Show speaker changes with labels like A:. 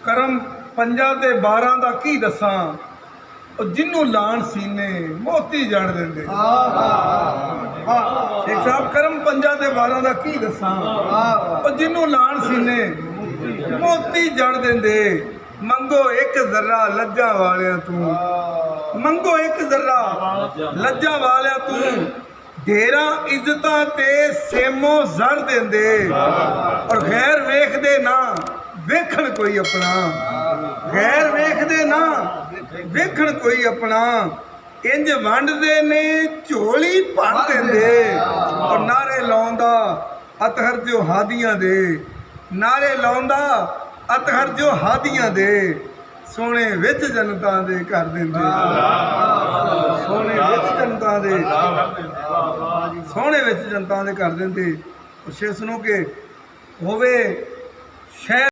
A: ਕਰਮ ਪੰਜਾਂ ਤੇ 12 ਦਾ ਕੀ ਦੱਸਾਂ, ਉਹ ਜਿਹਨੂੰ ਲਾਣ ਸੀਨੇ ਮੋਤੀ ਜੜ ਦਿੰਦੇ। ਸ਼ੇਖ ਸਾਹਿਬ ਕਰਮ ਪੰਜਾਂ ਤੇ 12 ਦਾ ਕੀ ਦੱਸਾਂ, ਉਹ ਜਿਹਨੂੰ ਲਾਣ ਸੀਨੇ ਮੋਤੀ ਜੜ ਦਿੰਦੇ। ਮੰਗੋ ਇੱਕ ਜ਼ਰਾ ਲੱਜਾਂ ਵਾਲਿਆਂ ਤੂੰ, ਮੰਗੋ ਇੱਕ ਜ਼ਰਾ ਲੱਜਾਂ ਵਾਲਿਆਂ ਤੂੰ, ਢੇਰਾਂ ਇੱਜ਼ਤਾਂ ਤੇ ਸੇਮੋ ਜ਼ਰ ਦਿੰਦੇ। ਔਰ ਗੈਰ ਵੇਖਦੇ ਨਾ ਵੇਖਣ ਕੋਈ ਆਪਣਾ, ਗੈਰ ਵੇਖਦੇ ਨਾ ਵੇਖਣ ਕੋਈ ਆਪਣਾ, ਇੰਜ ਵੰਡਦੇ ਨੇ ਝੋਲੀ ਭਰ ਦਿੰਦੇ। ਔਰ ਨਾਰੇ ਲਾਉਂਦਾ ਅਤਹਰ ਜੋ ਹਾਦੀਆਂ ਦੇ, ਨਾਰੇ ਲਾਉਂਦਾ ਅਤਹਰ ਜੋ ਹਾਦੀਆਂ ਦੇ, ਸੋਹਣੇ ਵਿੱਚ ਜਨਤਾ ਦੇ ਕਰ ਦਿੰਦੇ। ਸੋਹਣੇ ਵਿੱਚ ਜਨਤਾ ਦੇ, ਸੋਹਣੇ ਵਿੱਚ ਜਨਤਾ ਦੇ ਕਰ ਦਿੰਦੇ। ਸ਼ੇ ਸੁਣੋ ਕਿ ਹੋਵੇ ਸ਼ਹਿਰ